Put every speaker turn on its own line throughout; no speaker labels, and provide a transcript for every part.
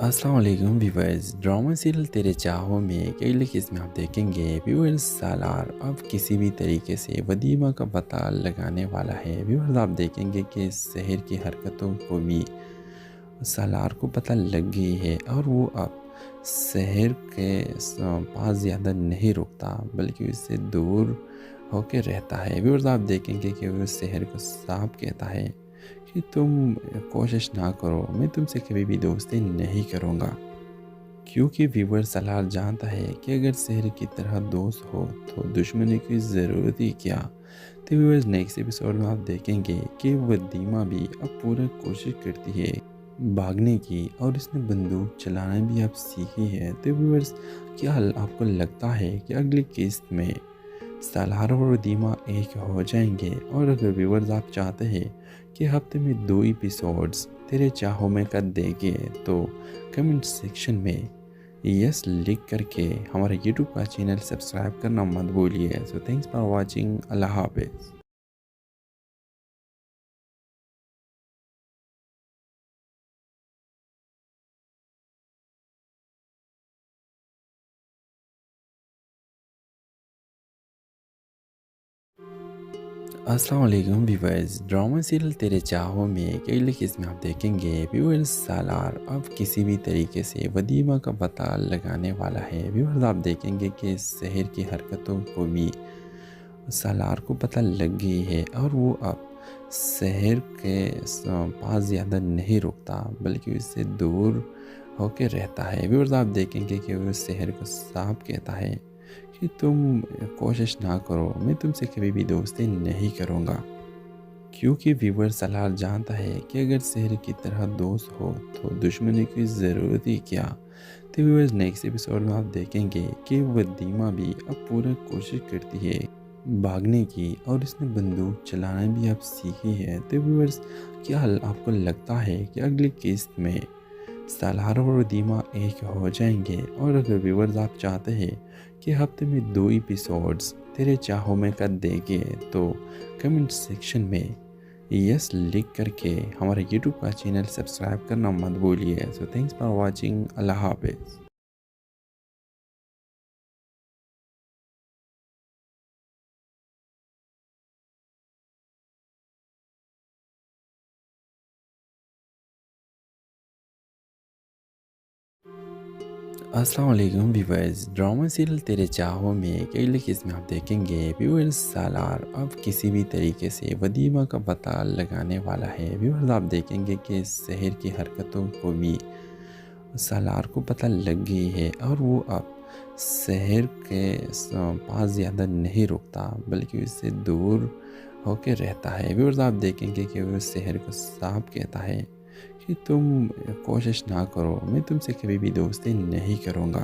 अस्सलाम वालेकुम viewers drama serial तेरे चाहों में कई लोग इसमें आप देखेंगे व्यूअर्स सालार अब किसी भी तरीके से वदीमा का पता लगाने वाला है। व्यूअर्स आप देखेंगे कि शहर की हरकतों को भी सालार को पता लग गई है और वो अब शहर के पास ज़्यादा नहीं रुकता बल्कि उससे दूर होकर रहता है। व्यूअर्स आप देखेंगे कि वो शहर को साफ कहता है कि तुम कोशिश ना करो मैं तुमसे कभी भी दोस्ती नहीं करूँगा क्योंकि व्यूअर सलार जानता है कि अगर शहर की तरह दोस्त हो तो दुश्मनी की ज़रूरत ही क्या। तो व्यूअर्स नेक्स्ट एपिसोड में आप देखेंगे कि वदीमा भी अब पूरा कोशिश करती है भागने की और इसने बंदूक चलाना भी अब सीखी है। तो व्यूअर्स क्या आपको लगता है कि अगली किस्त में सालार और वदीमा एक हो जाएंगे? और अगर व्यूअर्स आप चाहते हैं कि हफ्ते में 2 एपिसोड्स तेरे चाहों में कर देंगे तो कमेंट सेक्शन में यस लिख करके हमारे यूट्यूब का चैनल सब्सक्राइब करना मत भूलिए। सो थैंक्स फॉर वाचिंग अल्लाह हाफिज़। अस्सलाम वालेकुम व्यूअर्स ड्रामा सीरियल तेरे चाहों में कई लोग इसमें आप देखेंगे व्यूअर्स सालार अब किसी भी तरीके से वदीमा का पता लगाने वाला है। व्यूअर्स आप देखेंगे कि शहर की हरकतों को भी सालार को पता लग गई है और वो अब शहर के पास ज़्यादा नहीं रुकता बल्कि उससे दूर होकर रहता है। व्यूअर्स आप देखेंगे कि वो शहर को साफ कहता है कि तुम कोशिश ना करो मैं तुमसे कभी भी दोस्ती नहीं करूँगा क्योंकि व्यूअर सलार जानता है कि अगर शहर की तरह दोस्त हो तो दुश्मनी की ज़रूरत ही क्या। तो व्यूअर्स नेक्स्ट एपिसोड में आप देखेंगे कि वदीमा भी अब पूरा कोशिश करती है भागने की और इसने बंदूक चलाना भी अब सीखी है। तो व्यूअर्स क्या आपको लगता है कि अगली किस्त में सालार और वदीमा एक हो जाएंगे? और अगर व्यूअर्स आप चाहते हैं कि हफ्ते में 2 एपिसोड्स तेरे चाहों में कर देंगे तो कमेंट सेक्शन में यस लिख करके हमारे यूट्यूब का चैनल सब्सक्राइब करना मत भूलिए। सो थैंक्स फॉर वाचिंग अल्लाह हाफिज़। अस्सलाम वालेकुम व्यूअर्स, ड्रामा सीरियल तेरे चाहों में अगली किस्म आप देखेंगे व्यूअर्स। सालार अब किसी भी तरीके से वदीमा का पता लगाने वाला है। व्यूअर्स आप देखेंगे कि शहर की हरकतों को भी सालार को पता लग गई है और वो अब शहर के पास ज़्यादा नहीं रुकता बल्कि उससे दूर होकर रहता है। व्यूअर्स आप देखेंगे कि वो शहर को साफ कहता है कि तुम कोशिश ना करो, मैं तुमसे कभी भी दोस्ती नहीं करूँगा,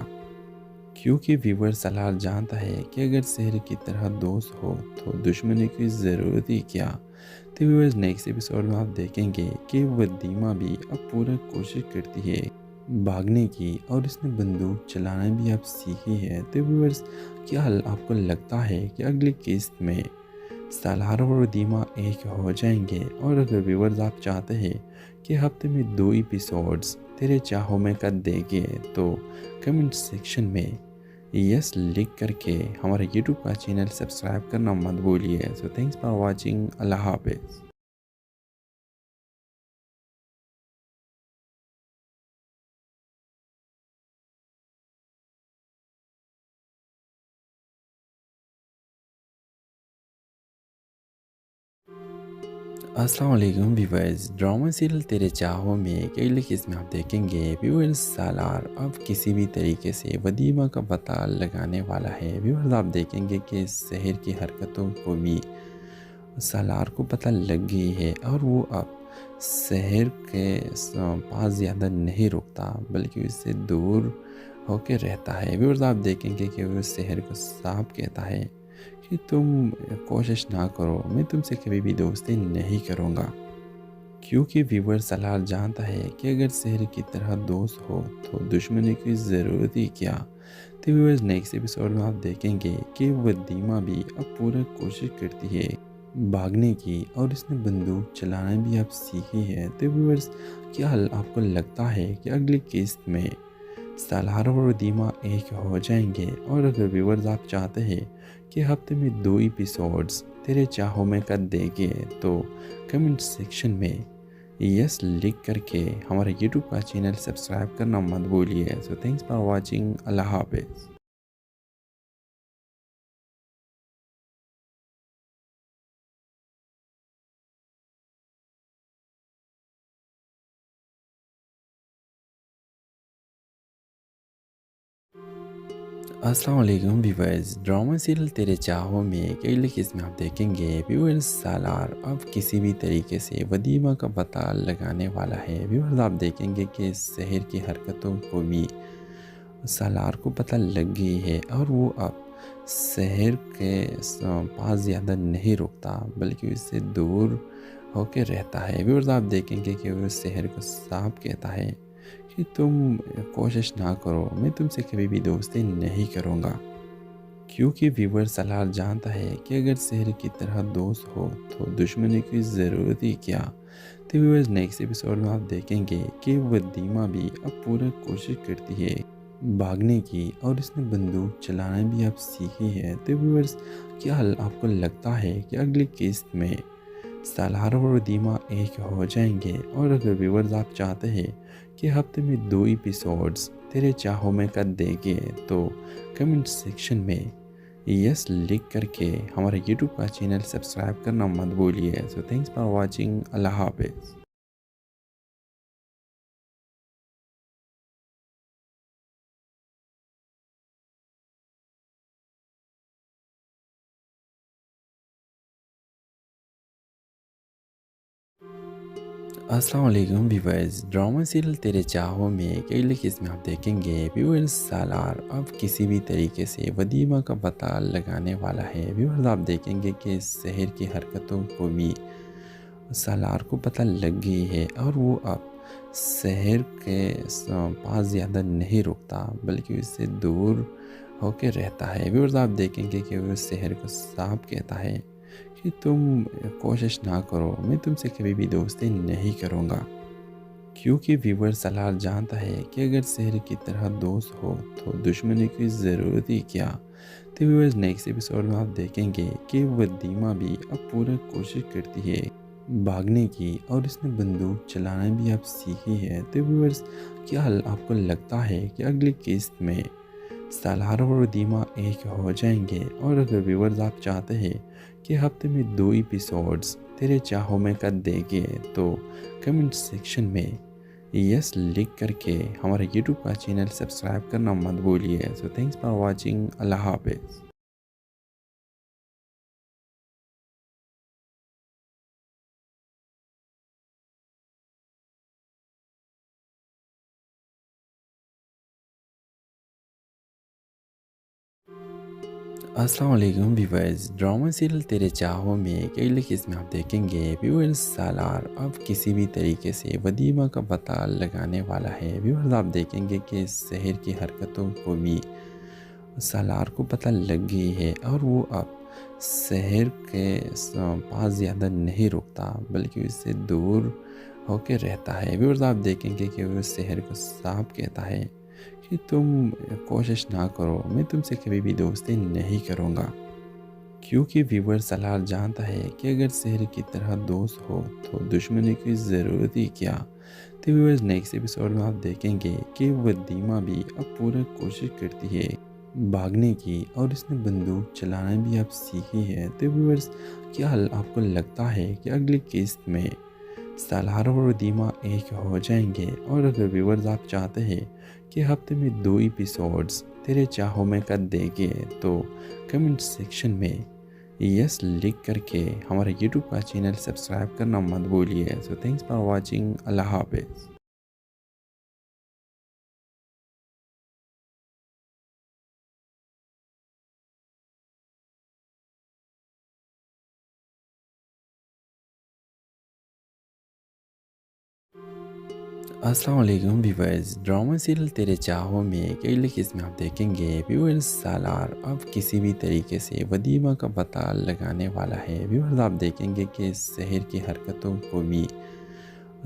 क्योंकि व्यूअर सलार जानता है कि अगर शहर की तरह दोस्त हो तो दुश्मनी की ज़रूरत ही क्या। तो व्यूअर्स नेक्स्ट एपिसोड में आप देखेंगे कि वदीमा भी अब पूरा कोशिश करती है भागने की और इसने बंदूक चलाना भी अब सीखी है। तो व्यूअर्स क्या आपको लगता है कि अगली किस्त में सालार और वदीमा एक हो जाएंगे? और अगर व्यूअर्स आप चाहते हैं कि हफ्ते में 2 एपिसोड्स तेरे चाहों में कर देंगे तो कमेंट सेक्शन में यस लिख करके हमारे यूट्यूब का चैनल सब्सक्राइब करना मत भूलिए। So thanks for watching. अल्लाह हाफिज़। अस्सलाम वालेकुम व्यूअर्स, ड्रामा सीरियल तेरे चाहों में अगली किस्म आप देखेंगे व्यूअर्स। सालार अब किसी भी तरीके से वदीमा का पता लगाने वाला है। व्यूअर्स आप देखेंगे कि शहर की हरकतों को भी सालार को पता लग गई है और वो अब शहर के पास ज़्यादा नहीं रुकता बल्कि उससे दूर होकर रहता है। व्यूअर्स आप देखेंगे कि वो शहर को साफ कहता है कि तुम कोशिश ना करो, मैं तुमसे कभी भी दोस्ती नहीं करूँगा, क्योंकि व्यूअर सलार जानता है कि अगर शहर की तरह दोस्त हो तो दुश्मनी की ज़रूरत ही क्या। तो व्यूअर्स नेक्स्ट एपिसोड में आप देखेंगे कि वदीमा भी अब पूरा कोशिश करती है भागने की और इसने बंदूक चलाना भी अब सीखी है। तो व्यूअर्स क्या आपको लगता है कि अगली किस्त में सालार और वदीमा एक हो जाएंगे? और अगर व्यूअर्स आप चाहते हैं कि हफ्ते में 2 एपिसोड्स तेरे चाहों में कर देंगे तो कमेंट सेक्शन में यस लिख करके हमारे यूट्यूब का चैनल सब्सक्राइब करना मत भूलिए। So thanks for watching. अल्लाह हाफिज़। अस्सलाम वालेकुम व्यूअर्स, ड्रामा सीरियल तेरे चाहों में अगली किस्म आप देखेंगे व्यूअर्स। सालार अब किसी भी तरीके से वदीमा का पता लगाने वाला है। व्यूअर्स आप देखेंगे कि शहर की हरकतों को भी सालार को पता लग गई है और वो अब शहर के पास ज़्यादा नहीं रुकता बल्कि उससे दूर होकर रहता है। व्यूअर्स आप देखेंगे कि वो शहर को साफ कहता है कि तुम कोशिश ना करो, मैं तुमसे कभी भी दोस्ती नहीं करूँगा, क्योंकि व्यूअर सलार जानता है कि अगर शहर की तरह दोस्त हो तो दुश्मनी की ज़रूरत ही क्या। तो व्यूअर्स नेक्स्ट एपिसोड में आप देखेंगे कि वदीमा भी अब पूरा कोशिश करती है भागने की और इसने बंदूक चलाना भी अब सीखी है। तो व्यूअर्स क्या आपको लगता है कि अगली किस्त में सालार और वदीमा एक हो जाएंगे? और अगर व्यूअर्स आप चाहते हैं कि हफ्ते में 2 एपिसोड्स तेरे चाहों में कर देंगे तो कमेंट सेक्शन में यस लिख करके हमारे यूट्यूब का चैनल सब्सक्राइब करना मत भूलिए। So thanks for watching. अल्लाह हाफिज़। अस्सलाम वालेकुम व्यूअर्स, ड्रामा सीरियल तेरे चाहों में अगली किस्म आप देखेंगे व्यूअर्स। सालार अब किसी भी तरीके से वदीमा का पता लगाने वाला है। व्यूअर्स आप देखेंगे कि शहर की हरकतों को भी सालार को पता लग गई है और वो अब शहर के पास ज़्यादा नहीं रुकता बल्कि उससे दूर होकर रहता है। व्यूअर्स आप देखेंगे कि वो शहर को साफ कहता है कि तुम कोशिश ना करो, मैं तुमसे कभी भी दोस्ती नहीं करूँगा, क्योंकि व्यूअर सलार जानता है कि अगर शहर की तरह दोस्त हो तो दुश्मनी की ज़रूरत ही क्या। तो व्यूअर्स नेक्स्ट एपिसोड में आप देखेंगे कि वदीमा भी अब पूरा कोशिश करती है भागने की और इसने बंदूक चलाना भी अब सीखी है। तो व्यूअर्स, क्या आपको लगता है कि अगली किस्त में सालार और दीमा एक हो जाएंगे? और अगर व्यूअर्स आप चाहते हैं कि हफ्ते में 2 एपिसोड्स तेरे चाहों में कर देंगे तो कमेंट सेक्शन में यस लिख करके हमारे यूट्यूब का चैनल सब्सक्राइब करना मत भूलिए। So thanks for watching. अल्लाह हाफिज़। अस्सलाम वालेकुम व्यूअर्स, ड्रामा सीरियल तेरे चाहों में कई लोग इसमें आप देखेंगे व्यूअर्स सालार अब किसी भी तरीके से वदीमा का पता लगाने वाला है। व्यूअर्स आप देखेंगे कि शहर की हरकतों को भी सालार को पता लग गई है और वो अब शहर के पास ज़्यादा नहीं रुकता बल्कि उससे दूर होकर रहता है। व्यूअर्स आप देखेंगे कि वो शहर को साफ कहता है कि तुम कोशिश ना करो, मैं तुमसे कभी भी दोस्ती नहीं करूँगा, क्योंकि व्यूअर सलार जानता है कि अगर शहर की तरह दोस्त हो तो दुश्मनी की ज़रूरत ही क्या। तो व्यूअर्स नेक्स्ट एपिसोड में आप देखेंगे कि वदीमा भी अब पूरा कोशिश करती है भागने की और इसने बंदूक चलाना भी अब सीखी है। तो व्यूअर्स, क्या आपको लगता है कि अगली किस्त में सालार और दीमा एक हो जाएंगे? और अगर व्यूअर्स आप चाहते हैं कि हफ्ते में 2 एपिसोड्स तेरे चाहों में कर देंगे तो कमेंट सेक्शन में यस लिख करके हमारे यूट्यूब का चैनल सब्सक्राइब करना मत भूलिए। So thanks for watching. अल्लाह हाफिज़। अस्सलाम वालेकुम व्यूअर्स, ड्रामा सीरियल तेरे चाहों में कई लोग इसमें आप देखेंगे व्यूअर्स सालार अब किसी भी तरीके से वदीमा का पता लगाने वाला है। व्यूअर्स आप देखेंगे कि शहर की हरकतों को भी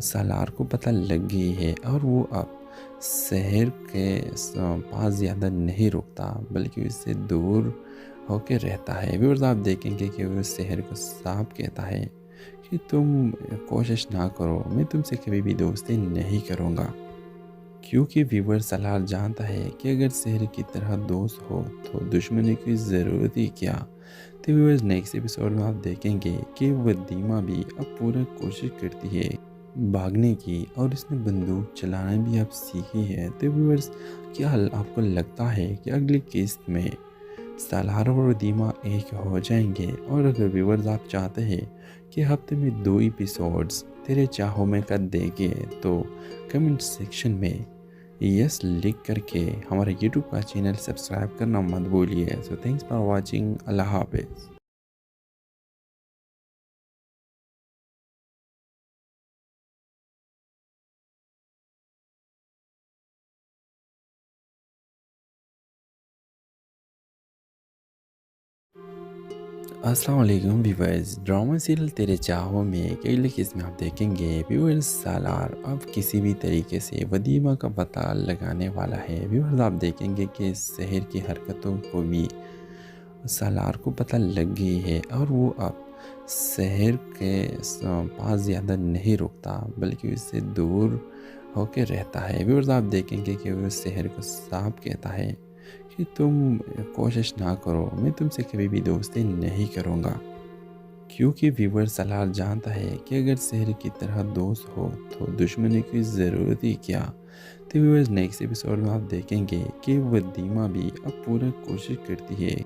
सालार को पता लग गई है और वो अब शहर के पास ज़्यादा नहीं रुकता बल्कि उससे दूर होकर रहता है। व्यूअर्स आप देखेंगे कि वो शहर को साफ कहता है कि तुम कोशिश ना करो, मैं तुमसे कभी भी दोस्ती नहीं करूँगा, क्योंकि व्यूअर सलार जानता है कि अगर शहर की तरह दोस्त हो तो दुश्मनी की ज़रूरत ही क्या। तो व्यूअर्स नेक्स्ट एपिसोड में आप देखेंगे कि वदीमा भी अब पूरा कोशिश करती है भागने की और इसने बंदूक चलाना भी अब सीखी है। तो व्यूअर्स, क्या आपको लगता है कि अगली किस्त में सालार और दीमा एक हो जाएंगे? और अगर व्यूअर्स आप चाहते हैं कि हफ्ते में 2 एपिसोड्स तेरे चाहों में कर देंगे तो कमेंट सेक्शन में यस लिख करके हमारे यूट्यूब का चैनल सब्सक्राइब करना मत भूलिए। So thanks for watching. अल्लाह हाफिज़। अस्सलाम वालेकुम व्यूअर्स, ड्रामा सीरियल तेरे चाहों में कई लोग इसमें आप देखेंगे व्यूअर्स सालार अब किसी भी तरीके से वदीमा का पता लगाने वाला है। व्यूअर्स आप देखेंगे कि शहर की हरकतों को भी सालार को पता लग गई है और वो अब शहर के पास ज़्यादा नहीं रुकता बल्कि उससे दूर होकर रहता है। व्यूअर्स आप देखेंगे कि वो शहर को साफ कहता है कि तुम कोशिश ना करो, मैं तुमसे कभी भी दोस्ती नहीं करूँगा, क्योंकि व्यूअर सलार जानता है कि अगर शहर की तरह दोस्त हो तो दुश्मनी की ज़रूरत ही क्या। तो व्यूअर्स नेक्स्ट एपिसोड में आप देखेंगे कि वदीमा भी अब पूरा कोशिश करती है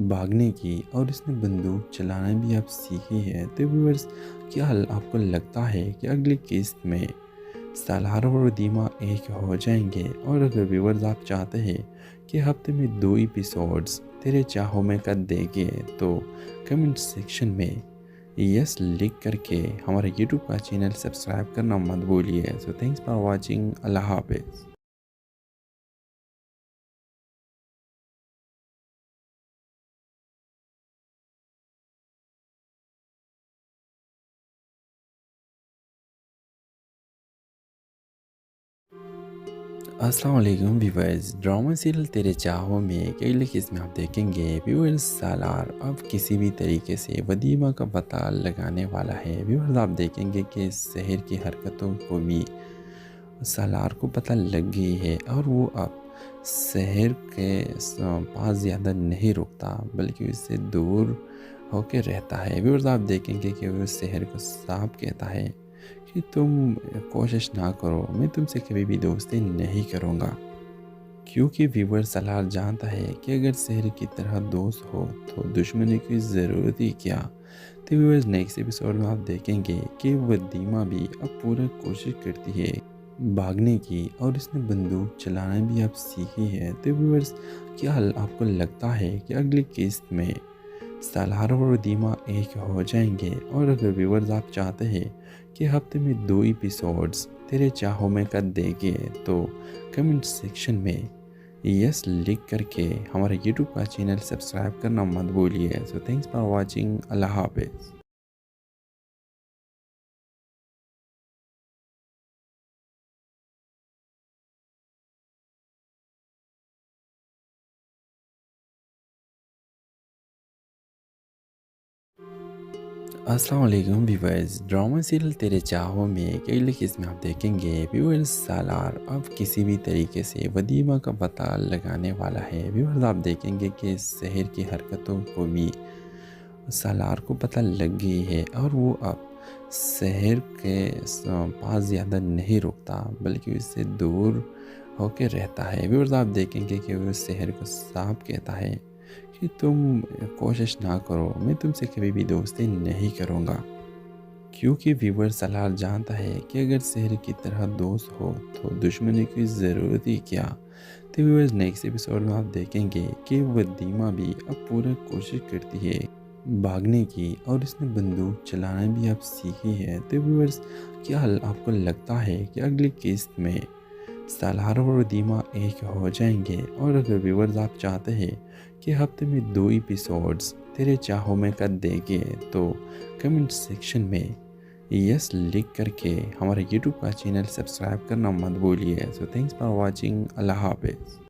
भागने की और इसने बंदूक चलाना भी अब सीखी है। तो व्यूअर्स, क्या आपको लगता है कि अगली किस्त में सालार और दीमा एक हो जाएंगे? और अगर व्यूअर्स आप चाहते हैं कि हफ्ते में 2 एपिसोड्स तेरे चाहों में कर देंगे तो कमेंट सेक्शन में यस लिख करके हमारे यूट्यूब का चैनल सब्सक्राइब करना मत भूलिए। So thanks for watching. अल्लाह हाफिज़। अस्सलाम वालेकुम व्यूअर्स, ड्रामा सीरियल तेरे चाहों में कई लोग इसमें आप देखेंगे व्यूअर्स सालार अब किसी भी तरीके से वदीमा का पता लगाने वाला है। व्यूअर्स आप देखेंगे कि शहर की हरकतों को भी सालार को पता लग गई है और वो अब शहर के पास ज़्यादा नहीं रुकता बल्कि उससे दूर होकर रहता है। व्यूअर्स आप देखेंगे कि वो शहर को साफ कहता है कि तुम कोशिश ना करो, मैं तुमसे कभी भी दोस्ती नहीं करूँगा, क्योंकि व्यूअर सलार जानता है कि अगर शहर की तरह दोस्त हो तो दुश्मनी की ज़रूरत ही क्या। तो व्यूअर्स नेक्स्ट एपिसोड में आप देखेंगे कि वदीमा भी अब पूरा कोशिश करती है भागने की और इसने बंदूक चलाना भी अब सीखी है। तो व्यूअर्स क्या आपको लगता है कि अगली किस्त में सालार और वदीमा एक हो जाएंगे? और अगर व्यूअर्स आप चाहते हैं कि हफ्ते में 2 एपिसोड्स तेरे चाहों में कर देंगे तो कमेंट सेक्शन में यस लिख करके हमारे यूट्यूब का चैनल सब्सक्राइब करना मत भूलिए। So thanks for watching. अल्लाह हाफिज़। अस्सलाम वालेकुम व्यूअर्स, ड्रामा सीरियल तेरे चाहों में कई लोग इसमें आप देखेंगे व्यूअर्स सालार अब किसी भी तरीके से वदीमा का पता लगाने वाला है। व्यूअर्स आप देखेंगे कि शहर की हरकतों को भी सालार को पता लग गई है और वो अब शहर के पास ज़्यादा नहीं रुकता बल्कि उससे दूर होकर रहता है। व्यूअर्स आप देखेंगे कि वो शहर को साफ कहता है कि तुम कोशिश ना करो, मैं तुमसे कभी भी दोस्ती नहीं करूँगा, क्योंकि व्यूअर सलार जानता है कि अगर शहर की तरह दोस्त हो तो दुश्मनी की ज़रूरत ही क्या। तो व्यूअर्स नेक्स्ट एपिसोड में आप देखेंगे कि वदीमा भी अब पूरा कोशिश करती है भागने की और इसने बंदूक चलाना भी अब सीखी है। तो व्यूअर्स क्या आपको लगता है कि अगली किस्त में सालार और वदीमा एक हो जाएंगे? और अगर व्यूअर्स आप चाहते हैं कि हफ्ते में 2 एपिसोड्स तेरे चाहों में कर देंगे तो कमेंट सेक्शन में यस लिख करके हमारे यूट्यूब का चैनल सब्सक्राइब करना मत भूलिए। So thanks for watching. अल्लाह हाफिज़।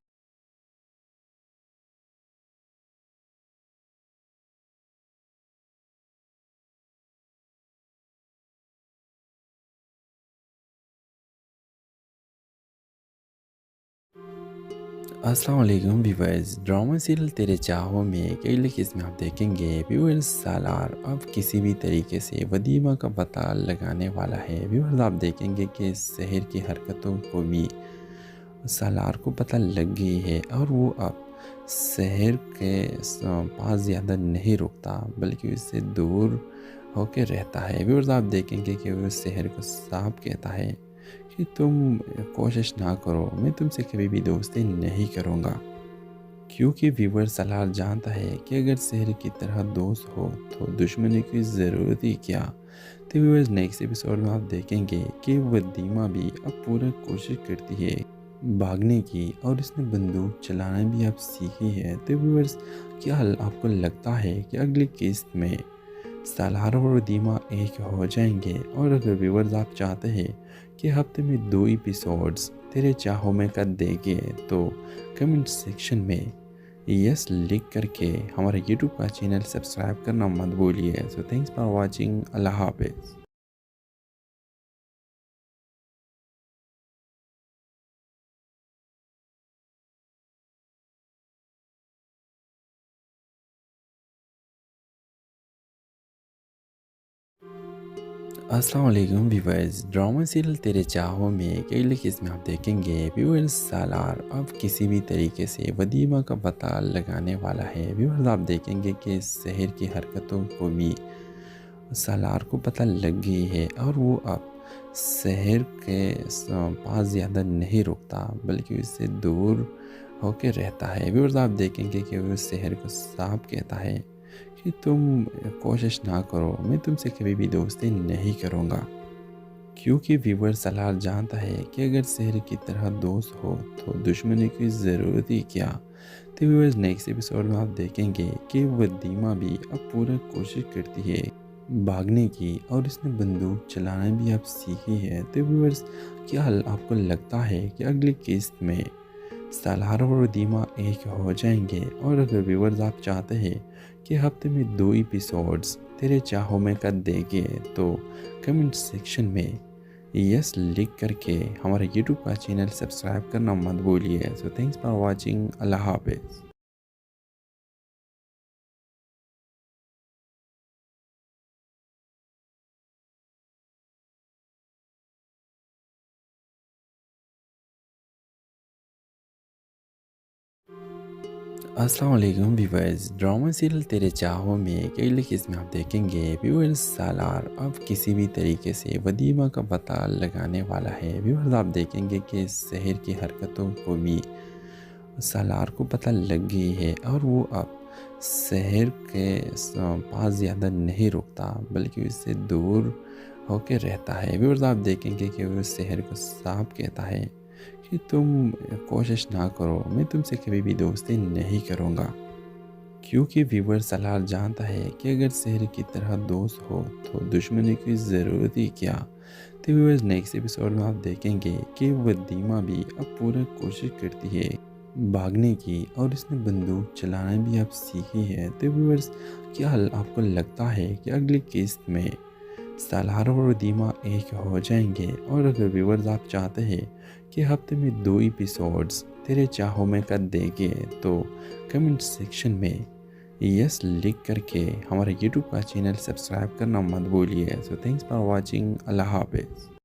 अस्सलाम वालेकुम व्यूअर्स, ड्रामा सीरियल तेरे चाहों में कई लोग इसमें आप देखेंगे व्यूअर्स सालार अब किसी भी तरीके से वदीमा का पता लगाने वाला है। व्यूअर्स आप देखेंगे कि शहर की हरकतों को भी सालार को पता लग गई है और वो अब शहर के पास ज़्यादा नहीं रुकता बल्कि उससे दूर होकर रहता है। व्यूअर्स आप देखेंगे कि वो शहर को साफ कहता है कि तुम कोशिश ना करो, मैं तुमसे कभी भी दोस्ती नहीं करूँगा, क्योंकि व्यूअर सलार जानता है कि अगर शहर की तरह दोस्त हो तो दुश्मनी की ज़रूरत ही क्या। तो व्यूअर्स नेक्स्ट एपिसोड में आप देखेंगे कि वदीमा भी अब पूरा कोशिश करती है भागने की और इसने बंदूक चलाना भी अब सीखी है। तो व्यूअर्स क्या आपको लगता है कि अगली किस्त में सालार और वदीमा एक हो जाएंगे? और अगर व्यूअर्स आप चाहते हैं कि हफ्ते में 2 एपिसोड्स तेरे चाहों में कर देंगे तो कमेंट सेक्शन में यस लिख करके हमारे यूट्यूब का चैनल सब्सक्राइब करना मत भूलिए। So thanks for watching. अल्लाह हाफिज़। अस्सलाम वालेकुम व्यूअर्स, ड्रामा सीरियल तेरे चाहों में कई लोग इसमें आप देखेंगे व्यूअर्स सालार अब किसी भी तरीके से वदीमा का पता लगाने वाला है। व्यूअर्स आप देखेंगे कि शहर की हरकतों को भी सालार को पता लग गई है और वो अब शहर के पास ज़्यादा नहीं रुकता बल्कि उससे दूर होकर रहता है। व्यूअर्स आप देखेंगे कि वो शहर को साफ कहता है कि तुम कोशिश ना करो, मैं तुमसे कभी भी दोस्ती नहीं करूँगा, क्योंकि व्यूअर सलार जानता है कि अगर शहर की तरह दोस्त हो तो दुश्मनी की ज़रूरत ही क्या। तो व्यूअर्स नेक्स्ट एपिसोड में आप देखेंगे कि वदीमा भी अब पूरा कोशिश करती है भागने की और इसने बंदूक चलाना भी अब सीखी है। तो व्यूअर्स क्या आपको लगता है कि अगली किस्त में सालार और दीमा एक हो जाएंगे? और अगर व्यूअर्स आप चाहते हैं कि हफ्ते में 2 एपिसोड्स तेरे चाहों में कर देंगे तो कमेंट सेक्शन में यस लिख करके हमारे यूट्यूब का चैनल सब्सक्राइब करना मत भूलिए। So thanks for watching. अल्लाह हाफिज़। अस्सलाम वालेकुम व्यूअर्स, ड्रामा सीरियल तेरे चाहों में अगली किस्त में आप देखेंगे व्यूअर्स सालार अब किसी भी तरीके से वदीमा का पता लगाने वाला है। व्यूअर्स आप देखेंगे कि शहर की हरकतों को भी सालार को पता लग गई है और वो अब शहर के पास ज़्यादा नहीं रुकता बल्कि उससे दूर होकर रहता है। व्यूअर्स आप देखेंगे कि वो शहर को साफ कहता है कि तुम कोशिश ना करो, मैं तुमसे कभी भी दोस्ती नहीं करूँगा, क्योंकि व्यूअर सलार जानता है कि अगर शहर की तरह दोस्त हो तो दुश्मनी की ज़रूरत ही क्या। तो व्यूअर्स नेक्स्ट एपिसोड में आप देखेंगे कि वदीमा भी अब पूरा कोशिश करती है भागने की और इसने बंदूक चलाना भी अब सीखी है। तो व्यूअर्स क्या आपको लगता है कि अगली किस्त में सालार और दीमा एक हो जाएंगे? और अगर व्यूअर्स आप चाहते हैं कि हफ्ते में 2 एपिसोड्स तेरे चाहों में कर देंगे तो कमेंट सेक्शन में यस लिख करके हमारे यूट्यूब का चैनल सब्सक्राइब करना मत भूलिए। So thanks for watching. अल्लाह हाफिज़।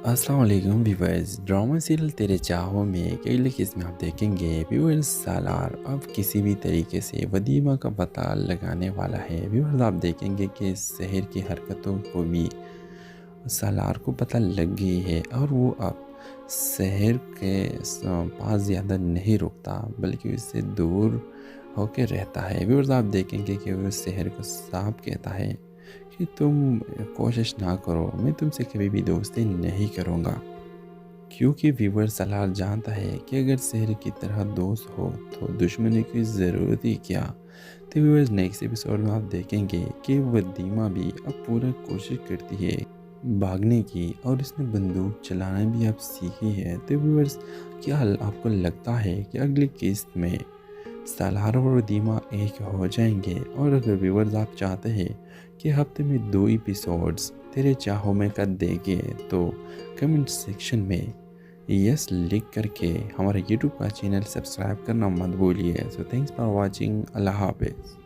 अस्सलाम वालेकुम व्यूअर्स, ड्रामा सीरियल तेरे चाहों में अगली किस्त में आप देखेंगे व्यूअर्स सालार अब किसी भी तरीके से वदीमा का पता लगाने वाला है। व्यूअर्स आप देखेंगे कि शहर की हरकतों को भी सालार को पता लग गई है और वो अब शहर के पास ज़्यादा नहीं रुकता बल्कि उससे दूर होकर रहता है। व्यूअर्स आप देखेंगे कि वो शहर को साफ कहता है कि तुम कोशिश ना करो, मैं तुमसे कभी भी दोस्ती नहीं करूँगा, क्योंकि व्यूअर सलार जानता है कि अगर शहर की तरह दोस्त हो तो दुश्मनी की ज़रूरत ही क्या। तो व्यूअर्स नेक्स्ट एपिसोड में आप देखेंगे कि वदीमा भी अब पूरा कोशिश करती है भागने की और इसने बंदूक चलाना भी अब सीखी है। तो व्यूअर्स क्या आपको लगता है कि अगली किस्त में सालार और दीमा एक हो जाएंगे? और अगर व्यूअर्स आप चाहते हैं कि हफ्ते में 2 एपिसोड्स तेरे चाहों में कर देंगे तो कमेंट सेक्शन में यस लिख करके हमारे यूट्यूब का चैनल सब्सक्राइब करना मत भूलिए। So thanks for watching. अल्लाह हाफिज़।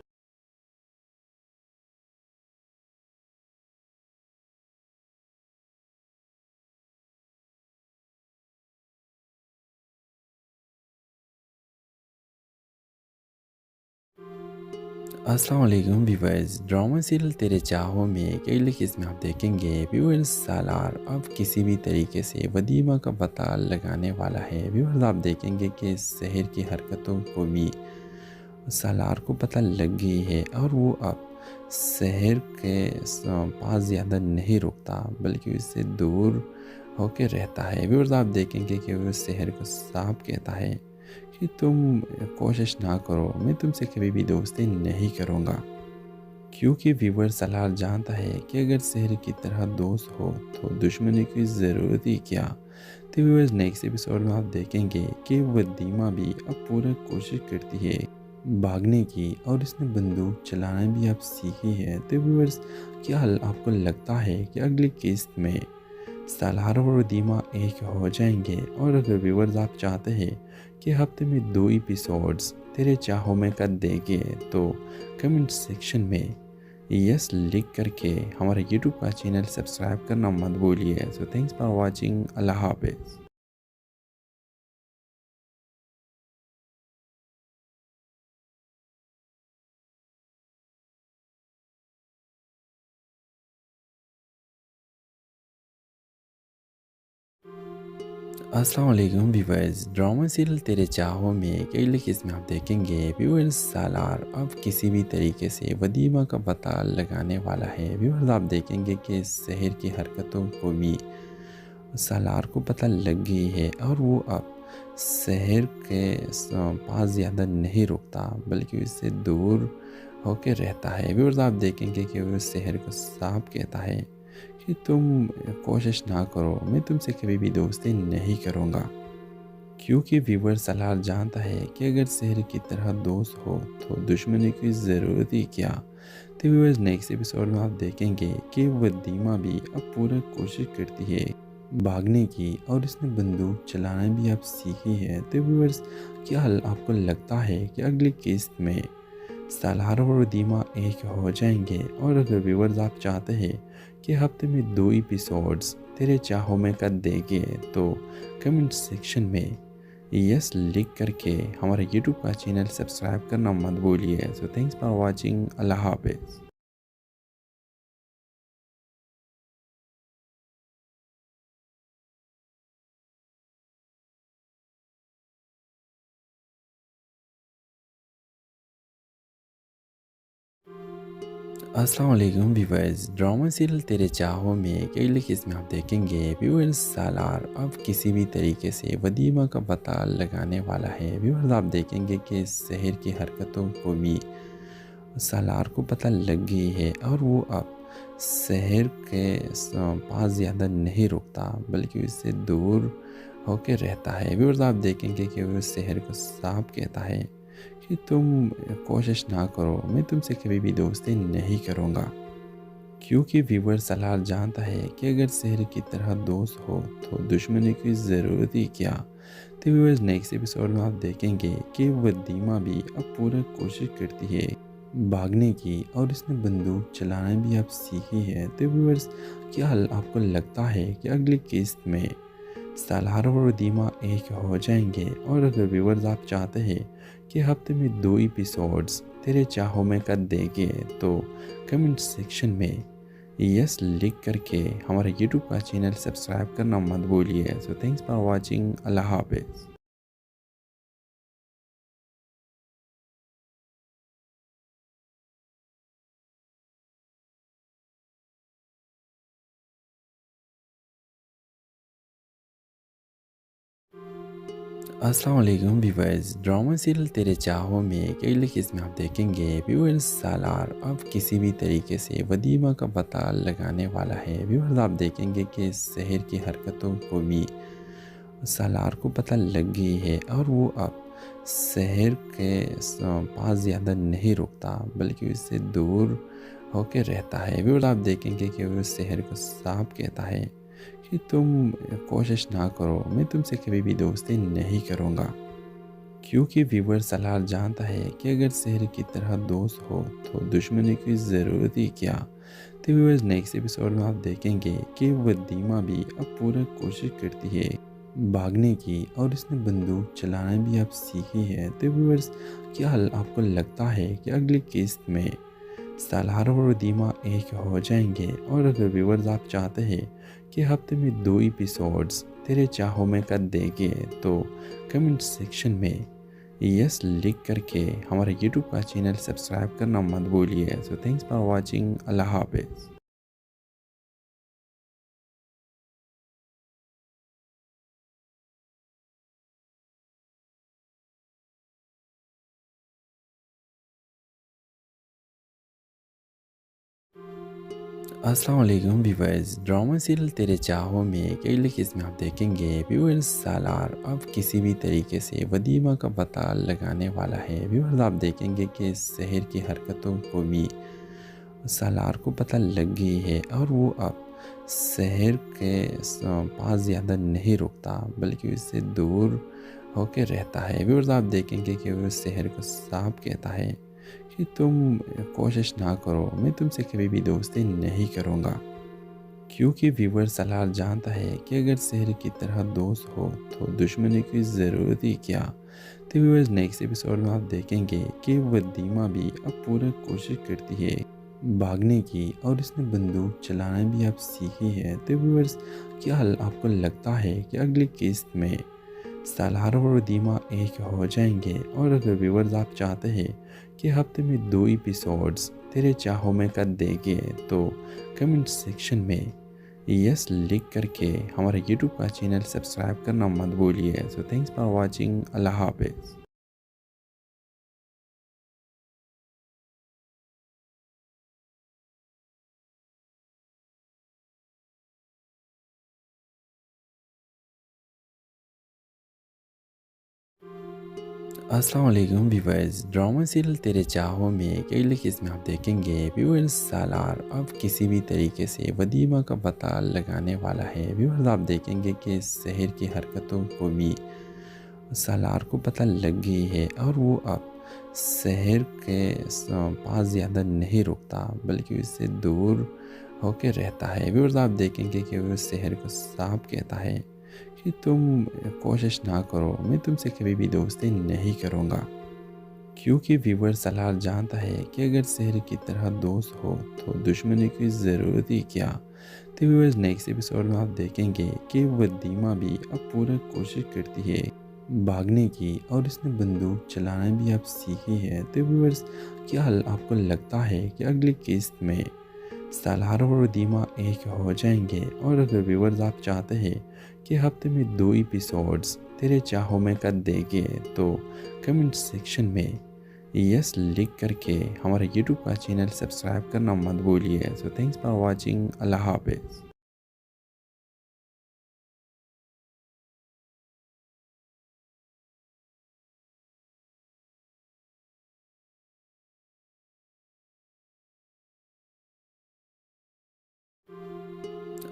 अस्सलाम वालेकुम व्यूअर्स, ड्रामा सीरियल तेरे चाहों में अगली किस्त में आप देखेंगे व्यूअर्स सालार अब किसी भी तरीके से वदीमा का पता लगाने वाला है। व्यूअर्स आप देखेंगे कि शहर की हरकतों को भी सालार को पता लग गई है और वो अब शहर के पास ज़्यादा नहीं रुकता बल्कि उससे दूर होकर रहता है। व्यूअर्स आप देखेंगे कि वो शहर को साफ कहता है कि तुम कोशिश ना करो, मैं तुमसे कभी भी दोस्ती नहीं करूँगा, क्योंकि व्यूअर सलार जानता है कि अगर शहर की तरह दोस्त हो तो दुश्मनी की ज़रूरत ही क्या। तो व्यूअर्स नेक्स्ट एपिसोड में आप देखेंगे कि वदीमा भी अब पूरा कोशिश करती है भागने की और इसने बंदूक चलाना भी अब सीखी है। तो व्यूअर्स क्या आपको लगता है कि अगली किस्त में सालार और दीमा एक हो जाएंगे? और अगर व्यूअर्स आप चाहते हैं कि हफ्ते में 2 एपिसोड्स तेरे चाहों में कर देंगे तो कमेंट सेक्शन में यस लिख करके हमारे यूट्यूब का चैनल सब्सक्राइब करना मत भूलिए। So thanks for watching. अल्लाह हाफिज़। अस्सलाम वालेकुम व्यूअर्स, ड्रामा सीरियल तेरे चाहों में अगली किस्त में आप देखेंगे व्यूअर्स सालार अब किसी भी तरीके से वदीमा का पता लगाने वाला है। व्यूअर्स आप देखेंगे कि शहर की हरकतों को भी सालार को पता लग गई है और वो अब शहर के पास ज़्यादा नहीं रुकता बल्कि उससे दूर होकर रहता है। व्यूअर्स आप देखेंगे कि वो शहर को साफ कहता है कि तुम कोशिश ना करो, मैं तुमसे कभी भी दोस्ती नहीं करूँगा। क्योंकि व्यूअर सालार जानता है कि अगर शहर की तरह दोस्त हो तो दुश्मनी की ज़रूरत ही क्या। तो व्यूअर्स नेक्स्ट एपिसोड में आप देखेंगे कि वदीमा भी अब पूरा कोशिश करती है भागने की और इसने बंदूक चलाना भी अब सीखी है। तो व्यूअर्स क्या आपको लगता है कि अगली किस्त में सालार और वदीमा एक हो जाएंगे? और अगर व्यूअर्स आप चाहते हैं कि हफ्ते में 2 एपिसोड्स तेरे चाहों में कर देंगे तो कमेंट सेक्शन में यस लिख करके हमारे यूट्यूब का चैनल सब्सक्राइब करना मत भूलिए। So thanks for watching. अल्लाह हाफिज़। अस्सलाम वालेकुम व्यूअर्स, ड्रामा सीरियल तेरे चाहों में अगली किस्त में आप देखेंगे व्यूअर्स सालार अब किसी भी तरीके से वदीमा का पता लगाने वाला है। व्यूअर्स आप देखेंगे कि शहर की हरकतों को भी सालार को पता लग गई है और वो अब शहर के पास ज़्यादा नहीं रुकता बल्कि उससे दूर होकर रहता है। व्यूअर्स आप देखेंगे कि वो शहर को साफ कहता है कि तुम कोशिश ना करो, मैं तुमसे कभी भी दोस्ती नहीं करूँगा। क्योंकि व्यूअर सालार जानता है कि अगर शहर की तरह दोस्त हो तो दुश्मनी की ज़रूरत ही क्या। तो व्यूअर्स नेक्स्ट एपिसोड में आप देखेंगे कि वदीमा भी अब पूरा कोशिश करती है भागने की और इसने बंदूक चलाना भी अब सीखी है। तो व्यूअर्स क्या आपको लगता है कि अगली किस्त में सालार और वदीमा एक हो जाएंगे? और अगर व्यूअर्स आप चाहते हैं कि हफ्ते में 2 एपिसोड्स तेरे चाहों में कर देंगे तो कमेंट सेक्शन में यस लिख करके हमारे यूट्यूब का चैनल सब्सक्राइब करना मत भूलिए। So thanks for watching. अल्लाह हाफिज़। अस्सलाम वालेकुम व्यूअर्स, ड्रामा सीरियल तेरे चाहों में अगली किस्त में आप देखेंगे व्यूअर्स सालार अब किसी भी तरीके से वदीमा का पता लगाने वाला है। व्यूअर्स आप देखेंगे कि शहर की हरकतों को भी सालार को पता लग गई है और वो अब शहर के पास ज़्यादा नहीं रुकता बल्कि उससे दूर होकर रहता है। व्यूअर्स आप देखेंगे कि वो शहर को साफ कहता है कि तुम कोशिश ना करो, मैं तुमसे कभी भी दोस्ती नहीं करूँगा। क्योंकि व्यूअर सालार जानता है कि अगर शहर की तरह दोस्त हो तो दुश्मनी की ज़रूरत ही क्या। तो व्यूअर्स नेक्स्ट एपिसोड में आप देखेंगे कि वदीमा भी अब पूरा कोशिश करती है भागने की और इसने बंदूक चलाना भी अब सीखी है। तो व्यूअर्स क्या आपको लगता है कि अगली किस्त में सालार और वदीमा एक हो जाएंगे? और अगर व्यूअर्स आप चाहते हैं कि हफ्ते में 2 एपिसोड्स तेरे चाहों में कर देंगे तो कमेंट सेक्शन में यस लिख करके हमारे यूट्यूब का चैनल सब्सक्राइब करना मत भूलिए। So thanks for watching. अल्लाह हाफिज़। अस्सलाम वालेकुम व्यूअर्स, ड्रामा सीरियल तेरे चाहों में अगली किस्त में आप देखेंगे व्यूअर्स सालार अब किसी भी तरीके से वदीमा का पता लगाने वाला है। व्यूअर्स आप देखेंगे कि शहर की हरकतों को भी सालार को पता लग गई है और वो अब शहर के पास ज़्यादा नहीं रुकता बल्कि उससे दूर होकर रहता है। व्यूअर्स आप देखेंगे कि वो शहर को साफ कहता है कि तुम कोशिश ना करो, मैं तुमसे कभी भी दोस्ती नहीं करूँगा। क्योंकि व्यूअर सालार जानता है कि अगर शहर की तरह दोस्त हो तो दुश्मनी की ज़रूरत ही क्या। तो व्यूअर्स नेक्स्ट एपिसोड में आप देखेंगे कि वदीमा भी अब पूरा कोशिश करती है भागने की और इसने बंदूक चलाना भी अब सीखी है। तो व्यूअर्स क्या आपको लगता है कि अगली किस्त में सालार और वदीमा एक हो जाएंगे? और अगर व्यूअर्स आप चाहते हैं कि हफ्ते में 2 एपिसोड्स तेरे चाहों में कर देंगे तो कमेंट सेक्शन में यस लिख करके हमारे यूट्यूब का चैनल सब्सक्राइब करना मत भूलिए। So thanks for watching. अल्लाह हाफिज़। अस्सलाम वालेकुम व्यूअर्स, ड्रामा सीरियल तेरे चाहों में कई लिख इसमें आप देखेंगे व्यूअर्स सालार अब किसी भी तरीके से वदीमा का पता लगाने वाला है। व्यूअर्स आप देखेंगे कि शहर की हरकतों को भी सालार को पता लग गई है और वो अब शहर के पास ज़्यादा नहीं रुकता बल्कि उससे दूर होकर रहता है। व्यूअर्स आप देखेंगे कि वो शहर को साफ कहता है कि तुम कोशिश ना करो, मैं तुमसे कभी भी दोस्ती नहीं करूँगा, क्योंकि व्यूअर सलार जानता है कि अगर शहर की तरह दोस्त हो तो दुश्मनी की ज़रूरत ही क्या। तो व्यूअर्स नेक्स्ट एपिसोड में आप देखेंगे कि वदीमा भी अब पूरा कोशिश करती है भागने की और इसने बंदूक चलाना भी अब सीखी है। तो व्यूअर्स क्या आपको लगता है कि अगली किस्त में सालार और वदीमा एक हो जाएंगे? और अगर व्यूअर्स आप चाहते हैं कि हफ्ते में 2 एपिसोड्स तेरे चाहों में कर देंगे तो कमेंट सेक्शन में यस लिख करके हमारे यूट्यूब का चैनल सब्सक्राइब करना मत भूलिए। So thanks for watching. अल्लाह हाफिज़।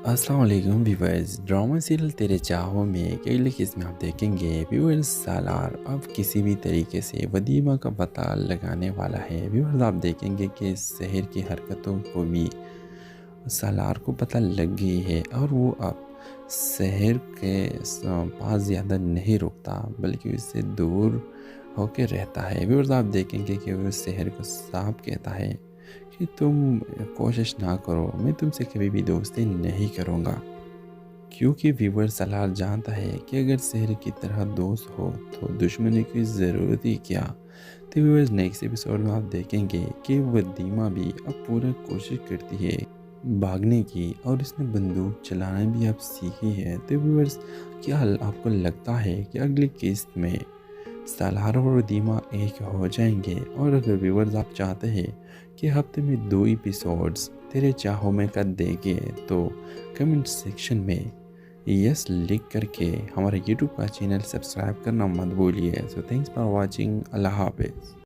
अस्सलाम वालेकुम व्यूअर्स, ड्रामा सीरियल तेरे चाहों में कई लिख इसमें आप देखेंगे व्यूअर्स सालार अब किसी भी तरीके से वदीमा का पता लगाने वाला है। व्यूअर्स आप देखेंगे कि शहर की हरकतों को भी सालार को पता लग गई है और वो अब शहर के पास ज़्यादा नहीं रुकता बल्कि उससे दूर होकर रहता है। व्यूअर्स आप देखेंगे कि वो शहर को साफ कहता है कि तुम कोशिश ना करो, मैं तुमसे कभी भी दोस्ती नहीं करूँगा, क्योंकि व्यूअर सलार जानता है कि अगर शहर की तरह दोस्त हो तो दुश्मनी की ज़रूरत ही क्या। तो व्यूअर्स नेक्स्ट एपिसोड में आप देखेंगे कि वदीमा भी अब पूरा कोशिश करती है भागने की और इसने बंदूक चलाना भी अब सीखी है। तो व्यूअर्स क्या आपको लगता है कि अगली किस्त में सालार और वदीमा एक हो जाएंगे? और अगर व्यूअर्स आप चाहते हैं कि हफ्ते में 2 एपिसोड्स तेरे चाहों में कर देंगे तो कमेंट सेक्शन में यस लिख करके हमारे यूट्यूब का चैनल सब्सक्राइब करना मत भूलिए। So thanks for watching. अल्लाह हाफिज़।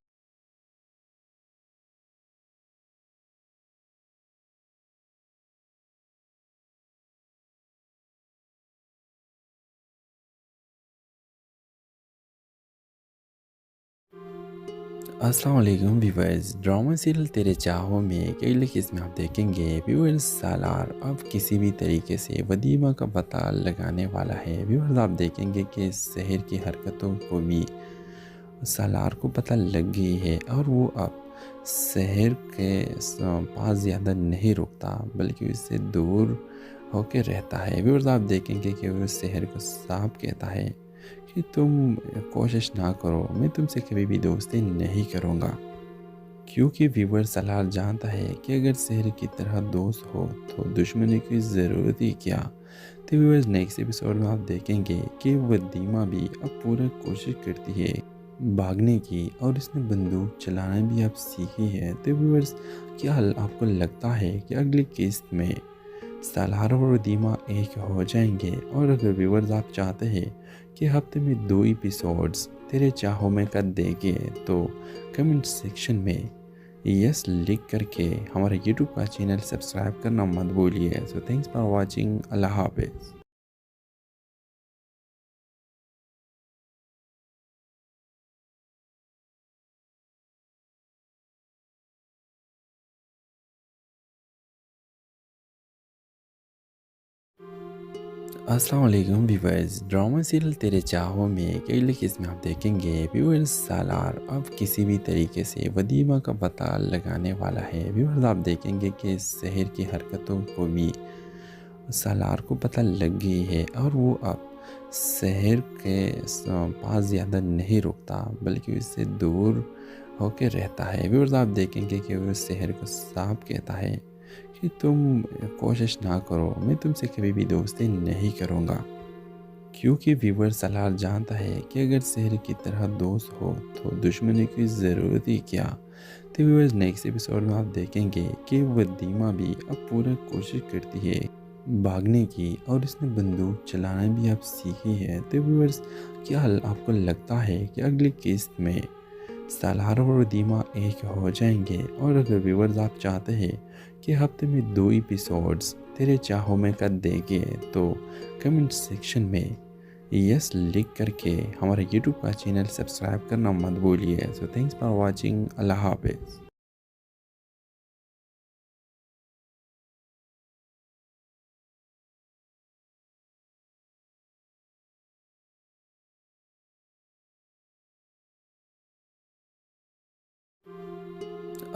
अस्सलाम वालेकुम व्यूअर्स, ड्रामा सीरियल तेरे चाहों में कई लिख इसमें आप देखेंगे व्यूअर्स सालार अब किसी भी तरीके से वदीमा का पता लगाने वाला है। व्यूअर्स आप देखेंगे कि शहर की हरकतों को भी सालार को पता लग गई है और वो अब शहर के पास ज़्यादा नहीं रुकता बल्कि उससे दूर होकर रहता है। व्यूअर्स आप देखेंगे कि वो शहर को साफ कहता है कि तुम कोशिश ना करो, मैं तुमसे कभी भी दोस्ती नहीं करूँगा, क्योंकि व्यूअर सलार जानता है कि अगर शहर की तरह दोस्त हो तो दुश्मनी की ज़रूरत ही क्या। तो व्यूअर्स नेक्स्ट एपिसोड में आप देखेंगे कि वदीमा भी अब पूरा कोशिश करती है भागने की और इसने बंदूक चलाना भी अब सीखी है। तो व्यूअर्स क्या आपको लगता है कि अगली किस्त में सालार और वदीमा एक हो जाएंगे? और अगर व्यूअर्स आप चाहते हैं कि हफ्ते में 2 एपिसोड्स तेरे चाहों में कर देंगे तो कमेंट सेक्शन में यस लिख करके हमारे यूट्यूब का चैनल सब्सक्राइब करना मत भूलिए। So thanks for watching. अल्लाह हाफिज़। अस्सलाम वालेकुम व्यूअर्स, ड्रामा सीरियल तेरे चाहों में कई लिख इसमें आप देखेंगे व्यूअर्स सालार अब किसी भी तरीके से वदीमा का पता लगाने वाला है। व्यूअर्स आप देखेंगे कि शहर की हरकतों को भी सालार को पता लग गई है और वो अब शहर के पास ज़्यादा नहीं रुकता बल्कि उससे दूर होकर रहता है। व्यूअर्स आप देखेंगे कि वो शहर को साफ कहता है कि तुम कोशिश ना करो, मैं तुमसे कभी भी दोस्ती नहीं करूँगा। क्योंकि व्यूअर सलार जानता है कि अगर शहर की तरह दोस्त हो तो दुश्मनी की ज़रूरत ही क्या। तो व्यूअर्स नेक्स्ट एपिसोड में आप देखेंगे कि वदीमा भी अब पूरा कोशिश करती है भागने की और इसने बंदूक चलाना भी अब सीखी है। तो व्यूअर्स क्या आपको लगता है कि अगली किस्त में सालार और वदीमा एक हो जाएंगे? और अगर व्यूअर्स आप चाहते हैं कि हफ्ते में 2 एपिसोड्स तेरे चाहों में कर देंगे तो कमेंट सेक्शन में यस लिख करके हमारे यूट्यूब का चैनल सब्सक्राइब करना मत भूलिए। So thanks for watching. अल्लाह हाफिज़।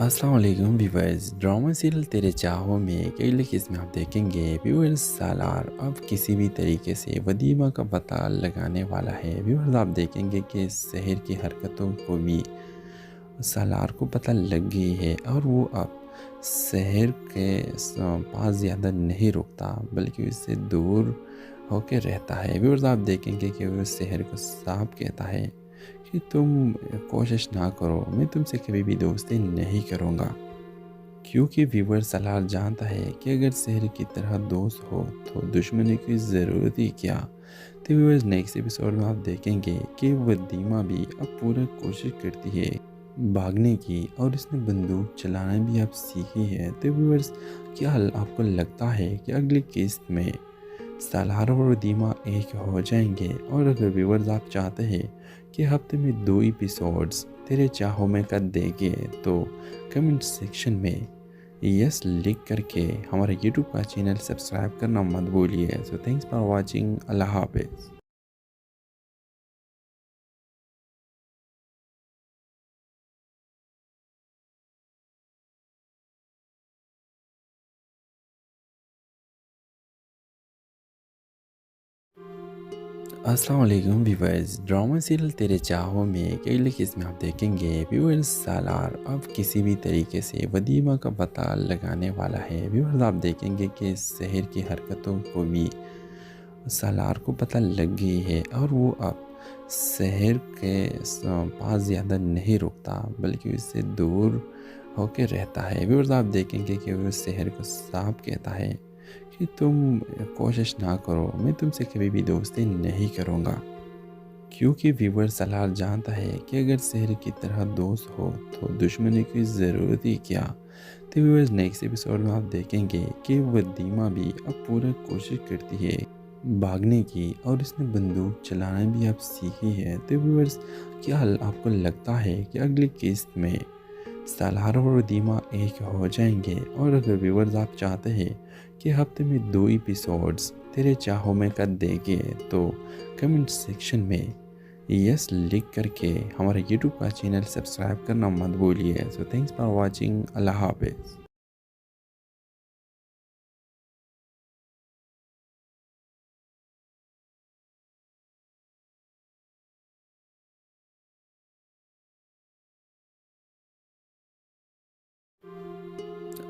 अस्सलाम वालेकुम व्यूअर्स, ड्रामा सीरियल तेरे चाहों में अगली किस्त में आप देखेंगे व्यूअर्स सालार अब किसी भी तरीके से वदीमा का पता लगाने वाला है। व्यूअर्स आप देखेंगे कि शहर की हरकतों को भी सालार को पता लग गई है और वो अब शहर के पास ज़्यादा नहीं रुकता बल्कि उससे दूर होकर रहता है। व्यूअर्स आप देखेंगे कि वो शहर को साफ कहता है कि तुम कोशिश ना करो, मैं तुमसे कभी भी दोस्ती नहीं करूँगा। क्योंकि व्यूअर सलार जानता है कि अगर शहर की तरह दोस्त हो तो दुश्मनी की ज़रूरत ही क्या। तो व्यूअर्स नेक्स्ट एपिसोड में आप देखेंगे कि वदीमा भी अब पूरा कोशिश करती है भागने की और इसने बंदूक चलाना भी अब सीखी है। तो व्यूअर्स क्या आपको लगता है कि अगली किस्त में सालार और वदीमा एक हो जाएंगे? और अगर व्यूअर्स आप चाहते हैं कि हफ्ते में 2 एपिसोड्स तेरे चाहों में कर देंगे तो कमेंट सेक्शन में यस लिख करके हमारे यूट्यूब का चैनल सब्सक्राइब करना मत भूलिए। So thanks for watching. अल्लाह हाफिज़। अस्सलाम वालेकुम व्यूअर्स, ड्रामा सीरियल तेरे चाहों में अगली किस्त में आप देखेंगे व्यूअर्स सालार अब किसी भी तरीके से वदीमा का पता लगाने वाला है। व्यूअर्स आप देखेंगे कि शहर की हरकतों को भी सालार को पता लग गई है और वो अब शहर के पास ज़्यादा नहीं रुकता बल्कि उससे दूर होकर रहता है। व्यूअर्स आप देखेंगे कि वो शहर को साफ कहता है कि तुम कोशिश ना करो, मैं तुमसे कभी भी दोस्ती नहीं करूँगा। क्योंकि व्यूअर सलार जानता है कि अगर शहर की तरह दोस्त हो तो दुश्मनी की ज़रूरत ही क्या। तो व्यूअर्स नेक्स्ट एपिसोड में आप देखेंगे कि वदीमा भी अब पूरा कोशिश करती है भागने की और इसने बंदूक चलाना भी अब सीखी है। तो व्यूअर्स क्या आपको लगता है कि अगली किस्त में सालार और वदीमा एक हो जाएंगे? और अगर व्यूअर्स आप चाहते हैं कि हफ्ते में 2 एपिसोड्स तेरे चाहों में कर देंगे तो कमेंट सेक्शन में यस लिख करके हमारे यूट्यूब का चैनल सब्सक्राइब करना मत भूलिए। So thanks for watching. अल्लाह हाफिज़।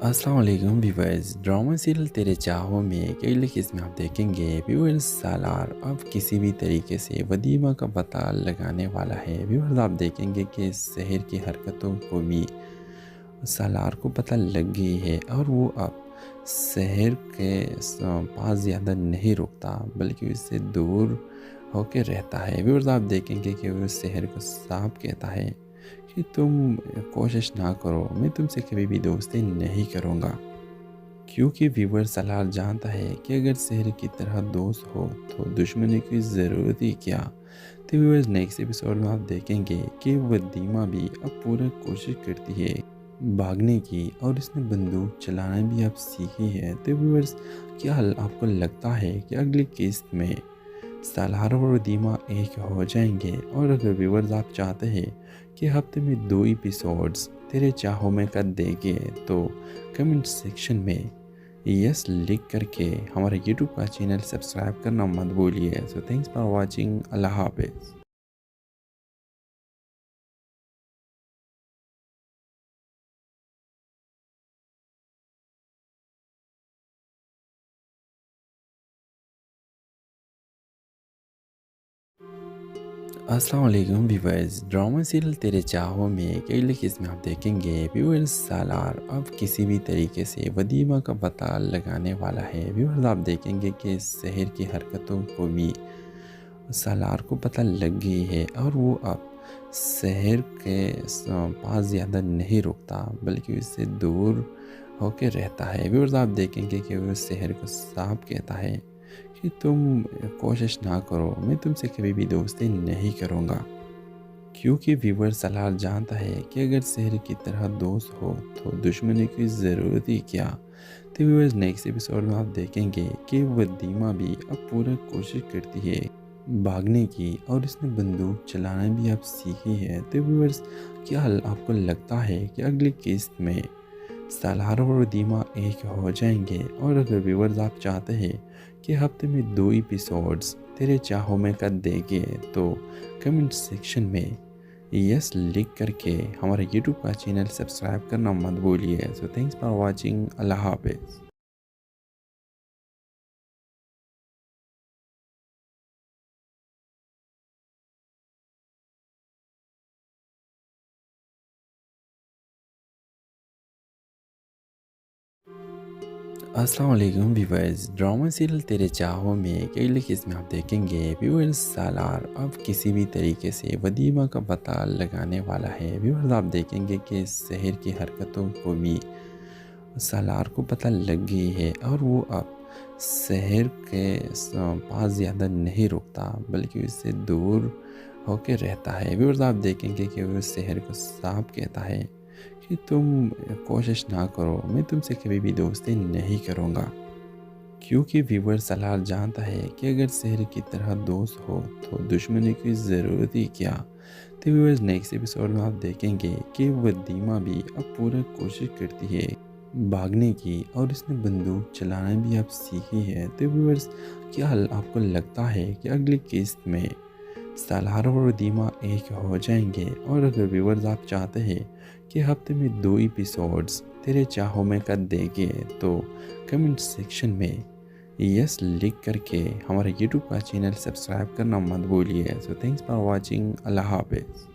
अस्सलाम वालेकुम व्यूअर्स, ड्रामा सीरियल तेरे चाहों में अगली किस्त में आप देखेंगे व्यूअर्स सालार अब किसी भी तरीके से वदीमा का पता लगाने वाला है। व्यूअर्स आप देखेंगे कि शहर की हरकतों को भी सालार को पता लग गई है और वो अब शहर के पास ज़्यादा नहीं रुकता बल्कि उससे दूर होकर रहता है। व्यूअर्स आप देखेंगे कि वो शहर को साफ कहता है कि तुम कोशिश ना करो, मैं तुमसे कभी भी दोस्ती नहीं करूँगा। क्योंकि व्यूअर सलार जानता है कि अगर शहर की तरह दोस्त हो तो दुश्मनी की ज़रूरत ही क्या। तो व्यूअर्स नेक्स्ट एपिसोड में आप देखेंगे कि वदीमा भी अब पूरा कोशिश करती है भागने की और इसने बंदूक चलाना भी अब सीखी है। तो व्यूअर्स क्या आपको लगता है कि अगली किस्त में सालार और वदीमा एक हो जाएंगे? और अगर व्यूअर्स आप चाहते हैं कि हफ्ते में 2 एपिसोड्स तेरे चाहों में कर देंगे तो कमेंट सेक्शन में यस लिख करके हमारे यूट्यूब का चैनल सब्सक्राइब करना मत भूलिए। So thanks for watching. अल्लाह हाफिज़। अस्सलाम वालेकुम व्यूअर्स, ड्रामा सीरियल तेरे चाहों में अगली किस्म में आप देखेंगे व्यूअर्स सालार अब किसी भी तरीके से वदीमा का पता लगाने वाला है। व्यूअर्स आप देखेंगे कि शहर की हरकतों को भी सालार को पता लग गई है और वो अब शहर के पास ज़्यादा नहीं रुकता बल्कि उससे दूर होकर रहता है। व्यूअर्स आप देखेंगे कि वो शहर को साफ कहता है कि तुम कोशिश ना करो, मैं तुमसे कभी भी दोस्ती नहीं करूँगा, क्योंकि व्यूअर सलार जानता है कि अगर शहर की तरह दोस्त हो तो दुश्मनी की ज़रूरत ही क्या। तो व्यूअर्स नेक्स्ट एपिसोड में आप देखेंगे कि वदीमा भी अब पूरा कोशिश करती है भागने की और उसने बंदूक चलाना भी अब सीखी है। तो व्यूअर्स क्या आपको लगता है कि अगली किस्त में सालार और वदीमा एक हो जाएंगे? और अगर व्यूअर्स आप चाहते हैं कि हफ्ते में 2 एपिसोड्स तेरे चाहों में कर देंगे तो कमेंट सेक्शन में यस लिख करके हमारे यूट्यूब का चैनल सब्सक्राइब करना मत भूलिए। So thanks for watching. अल्लाह हाफिज़। अस्सलाम वालेकुम व्यूअर्स, ड्रामा सीरियल तेरे चाहों में अगली किस्म में आप देखेंगे व्यूअर्स सालार अब किसी भी तरीके से वदीमा का पता लगाने वाला है। व्यूअर्स आप देखेंगे कि शहर की हरकतों को भी सालार को पता लग गई है और वो अब शहर के पास ज़्यादा नहीं रुकता बल्कि उससे दूर होकर रहता है। व्यूअर्स आप देखेंगे कि वो शहर को साफ कहता है कि तुम कोशिश ना करो, मैं तुमसे कभी भी दोस्ती नहीं करूँगा, क्योंकि व्यूअर सलार जानता है कि अगर शहर की तरह दोस्त हो तो दुश्मनी की ज़रूरत ही क्या। तो व्यूअर्स नेक्स्ट एपिसोड में आप देखेंगे कि वदीमा भी अब पूरा कोशिश करती है भागने की और उसने बंदूक चलाना भी अब सीखी है। तो व्यूअर्स क्या आपको लगता है कि अगली किस्त में सालार और वदीमा एक हो जाएंगे? और अगर व्यूअर्स आप चाहते हैं कि हफ्ते में 2 एपिसोड्स तेरे चाहों में कर देंगे तो कमेंट सेक्शन में यस लिख करके हमारे यूट्यूब का चैनल सब्सक्राइब करना मत भूलिए। So thanks for watching. अल्लाह हाफिज़।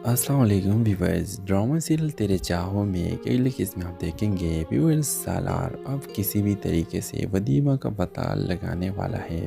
अस्सलाम वालेकुम व्यूअर्स, ड्रामा सीरियल तेरे चाहों में अगली किस्म में आप देखेंगे व्यूअर्स सालार अब किसी भी तरीके से वदीमा का पता लगाने वाला है।